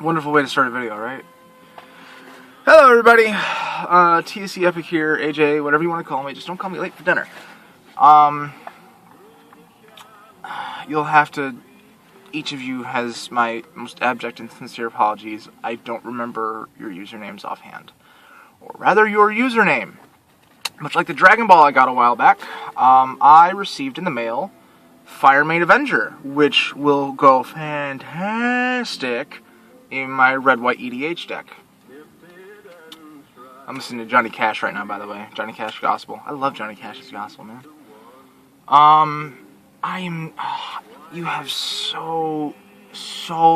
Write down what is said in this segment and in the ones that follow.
Wonderful way to start a video, right? Hello, everybody. TSC Epic here, AJ, whatever you want to call me. Just don't call me late for dinner. You'll have to... Each of you has my most abject and sincere apologies. I don't remember your usernames offhand. Or rather, your username. Much like the Dragon Ball I got a while back, I received in the mail Fire Maid Avenger, which will go fantastic in my red-white EDH deck. I'm listening to Johnny Cash right now, by the way. Johnny Cash Gospel. I love Johnny Cash's Gospel, man. You have so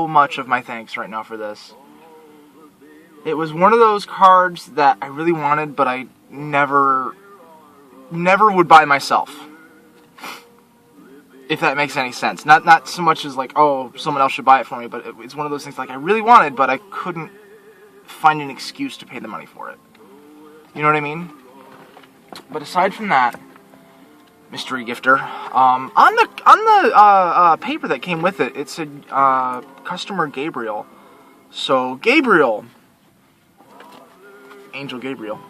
much of my thanks right now for this. It was one of those cards that I really wanted, but I never would buy myself. If that makes any sense. Not so much as like, oh, someone else should buy it for me, but it's one of those things like I really wanted, but I couldn't find an excuse to pay the money for it. You know what I mean? But aside from that, mystery gifter, on the paper that came with it, it said customer Gabriel. So Gabriel, Angel Gabriel.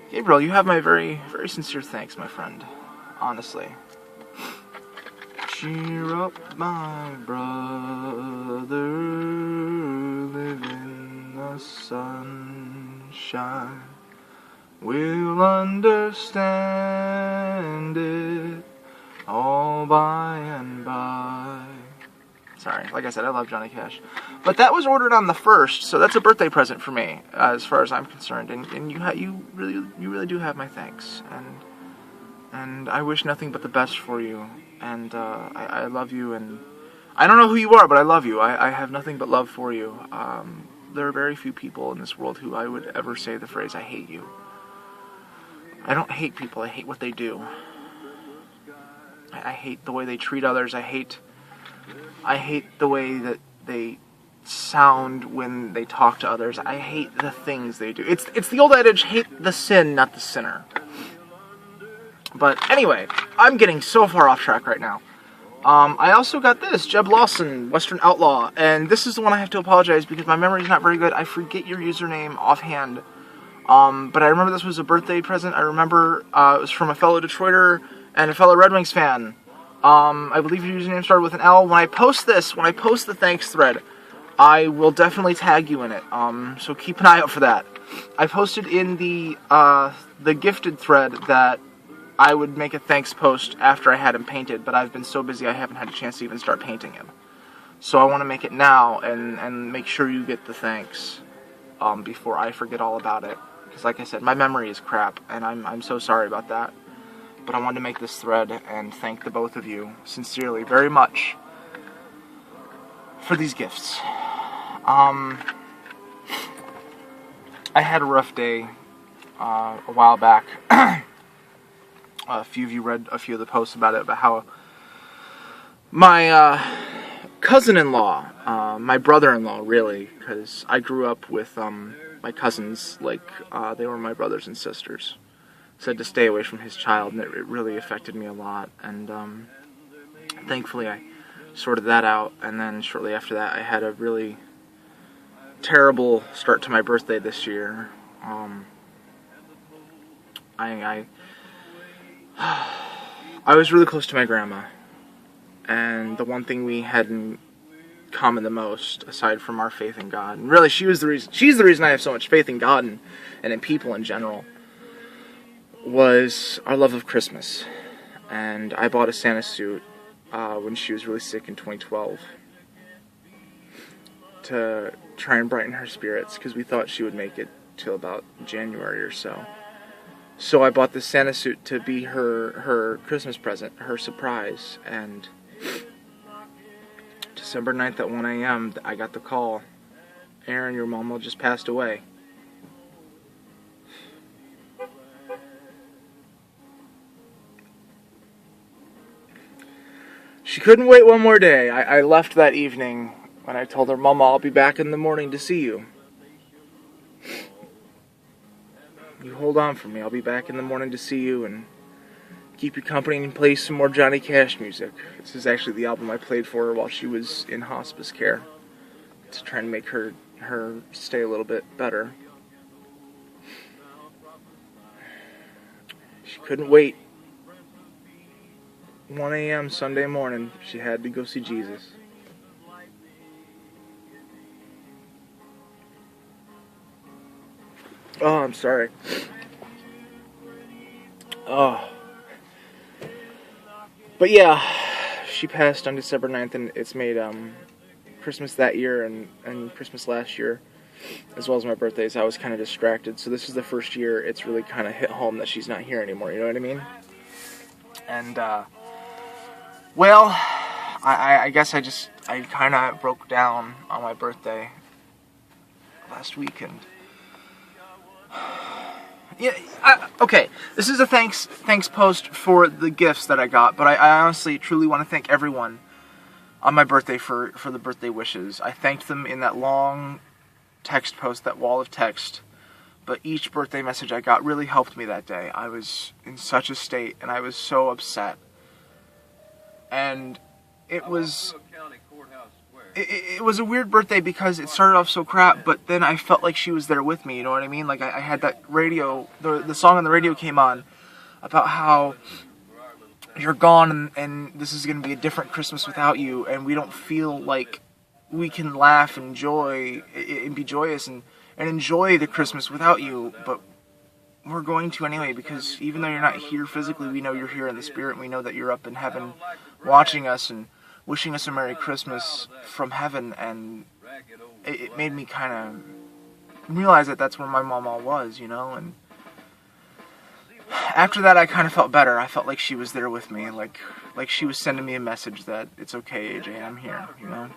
Gabriel, you have my very, very sincere thanks, my friend. Honestly. Cheer up, my brother, live in the sunshine. We'll understand it all by and by. Sorry, like I said, I love Johnny Cash. But that was ordered on the 1st, so that's a birthday present for me, as far as I'm concerned. And you really do have my thanks. And I wish nothing but the best for you. And I love you, and I don't know who you are, but I love you. I have nothing but love for you. There are very few people in this world who I would ever say the phrase, I hate you. I don't hate people, I hate what they do. I hate the way they treat others. I hate the way that they sound when they talk to others. I hate the things they do. It's the old adage, hate the sin, not the sinner. But anyway, I'm getting so far off track right now. I also got this, Jeb Lawson, Western Outlaw, and this is the one I have to apologize because my memory's not very good. I forget your username offhand. But I remember this was a birthday present. I remember it was from a fellow Detroiter and a fellow Red Wings fan. I believe your username started with an L. When I post the thanks thread, I will definitely tag you in it. So keep an eye out for that. I posted in the gifted thread that I would make a thanks post after I had him painted, but I've been so busy I haven't had a chance to even start painting him. So I want to make it now and make sure you get the thanks before I forget all about it. Because like I said, my memory is crap, and I'm so sorry about that. But I wanted to make this thread and thank the both of you sincerely very much for these gifts. I had a rough day a while back. A few of you read a few of the posts about it, about how my cousin-in-law, my brother-in-law, really, because I grew up with my cousins like they were my brothers and sisters, said to stay away from his child, and it really affected me a lot. And thankfully I sorted that out, and then shortly after that I had a really terrible start to my birthday this year. I was really close to my grandma, and the one thing we had in common the most, aside from our faith in God, and really she's the reason I have so much faith in God and in people in general, was our love of Christmas. And I bought a Santa suit when she was really sick in 2012 to try and brighten her spirits, because we thought she would make it till about January or so. So I bought this Santa suit to be her Christmas present, her surprise, and December 9th at 1 a.m. I got the call, Aaron, your mama just passed away. She couldn't wait one more day. I left that evening when I told her, Mama, I'll be back in the morning to see you. You hold on for me. I'll be back in the morning to see you, and keep you company and play some more Johnny Cash music. This is actually the album I played for her while she was in hospice care, to try and make her stay a little bit better. She couldn't wait. 1 a.m. Sunday morning, she had to go see Jesus. Oh, I'm sorry. Oh. But yeah, she passed on December 9th, and it's made Christmas that year and Christmas last year, as well as my birthdays, I was kind of distracted. So this is the first year it's really kind of hit home that she's not here anymore, you know what I mean? And, well, I guess I kind of broke down on my birthday last weekend. Yeah, okay, this is a thanks post for the gifts that I got, but I honestly, truly want to thank everyone on my birthday for the birthday wishes. I thanked them in that long text post, that wall of text, but each birthday message I got really helped me that day. I was in such a state, and I was so upset. And it was a weird birthday because it started off so crap, but then I felt like she was there with me, you know what I mean? Like, I had that radio, the song on the radio came on about how you're gone and this is going to be a different Christmas without you, and we don't feel like we can laugh and enjoy and be joyous and enjoy the Christmas without you, but we're going to anyway, because even though you're not here physically, we know you're here in the spirit, and we know that you're up in heaven watching us and wishing us a Merry Christmas from heaven. And it made me kind of realize that that's where my mama was, you know. And after that, I kind of felt better. I felt like she was there with me, like she was sending me a message that it's okay, AJ, I'm here, you know.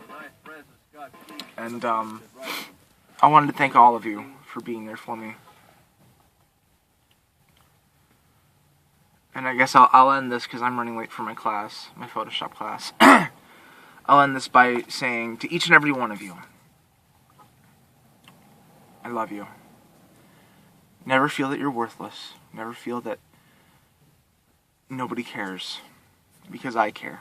And I wanted to thank all of you for being there for me. And I guess I'll end this because I'm running late for my class, my Photoshop class. I'll end this by saying to each and every one of you, I love you. Never feel that you're worthless. Never feel that nobody cares. Because I care.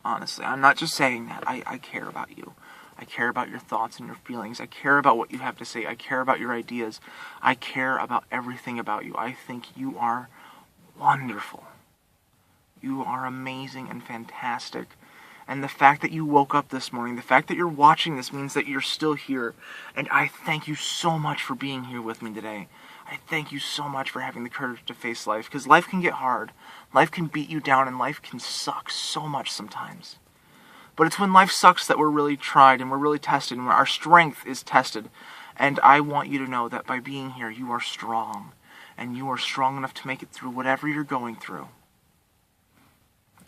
Honestly, I'm not just saying that. I care about you. I care about your thoughts and your feelings. I care about what you have to say. I care about your ideas. I care about everything about you. I think you are wonderful. You are amazing and fantastic. And the fact that you woke up this morning, the fact that you're watching this means that you're still here. And I thank you so much for being here with me today. I thank you so much for having the courage to face life. Because life can get hard. Life can beat you down, and life can suck so much sometimes. But it's when life sucks that we're really tried and we're really tested and our strength is tested. And I want you to know that by being here, you are strong. And you are strong enough to make it through whatever you're going through.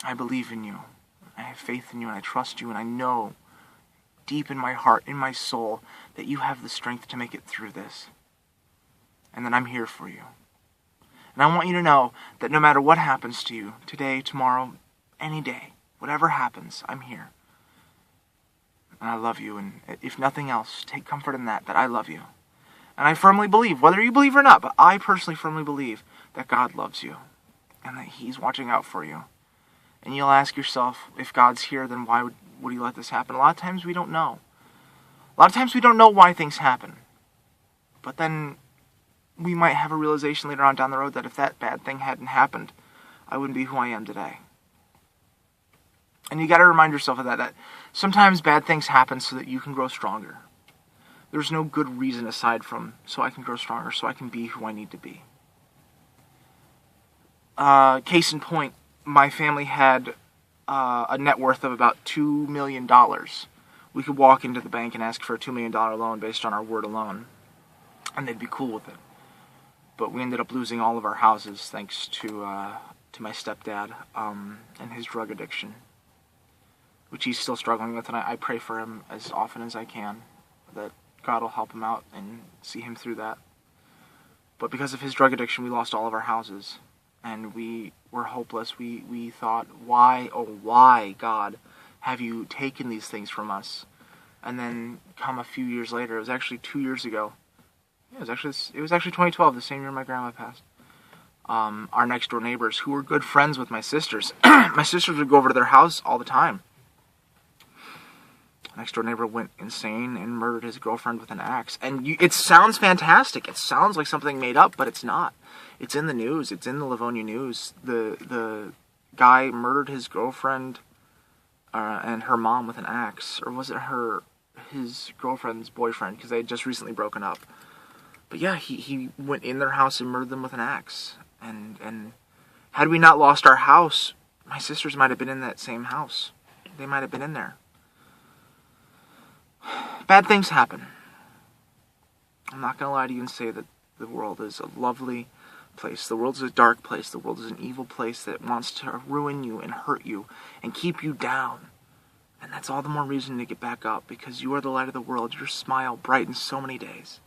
I believe in you. I have faith in you, and I trust you, and I know deep in my heart, in my soul, that you have the strength to make it through this. And that I'm here for you. And I want you to know that no matter what happens to you, today, tomorrow, any day, whatever happens, I'm here. And I love you, and if nothing else, take comfort in that I love you. And I firmly believe, whether you believe or not, but I personally firmly believe that God loves you, and that He's watching out for you. And you'll ask yourself, if God's here, then why would He let this happen? A lot of times we don't know. A lot of times we don't know why things happen. But then we might have a realization later on down the road that if that bad thing hadn't happened, I wouldn't be who I am today. And you got to remind yourself of that sometimes bad things happen so that you can grow stronger. There's no good reason aside from so I can grow stronger, so I can be who I need to be. Case in point, my family had a net worth of about $2 million. We could walk into the bank and ask for a $2 million loan based on our word alone, and they'd be cool with it. But we ended up losing all of our houses thanks to my stepdad and his drug addiction, which he's still struggling with, and I pray for him as often as I can, that God will help him out and see him through that. But because of his drug addiction, we lost all of our houses. And we were hopeless. We thought, why, oh why, God, have you taken these things from us? And then come a few years later, it was actually 2 years ago. It was actually 2012, the same year my grandma passed. our next door neighbors who were good friends with my sisters. My sisters would go over to their house all the time. Next door neighbor went insane and murdered his girlfriend with an axe. And it sounds fantastic. It sounds like something made up, but it's not. It's in the news. It's in the Livonia news. The guy murdered his girlfriend and her mom with an axe. Or was it his girlfriend's boyfriend? Because they had just recently broken up. But yeah, he went in their house and murdered them with an axe. And had we not lost our house, my sisters might have been in that same house. They might have been in there. Bad things happen. I'm not going to lie to you and say that the world is a lovely place. The world is a dark place. The world is an evil place that wants to ruin you and hurt you and keep you down. And that's all the more reason to get back up, because you are the light of the world. Your smile brightens so many days.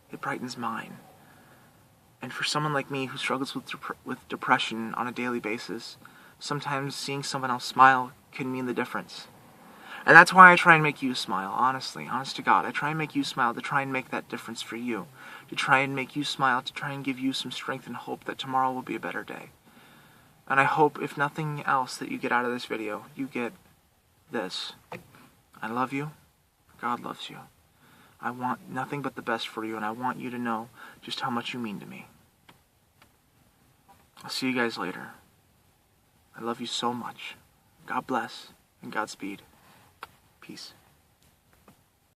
It brightens mine. And for someone like me who struggles with depression on a daily basis, sometimes seeing someone else smile can mean the difference. And that's why I try and make you smile, honestly, honest to God. I try and make you smile to try and make that difference for you. To try and make you smile, to try and give you some strength and hope that tomorrow will be a better day. And I hope, if nothing else that you get out of this video, you get this. I love you. God loves you. I want nothing but the best for you, and I want you to know just how much you mean to me. I'll see you guys later. I love you so much. God bless and Godspeed. Peace.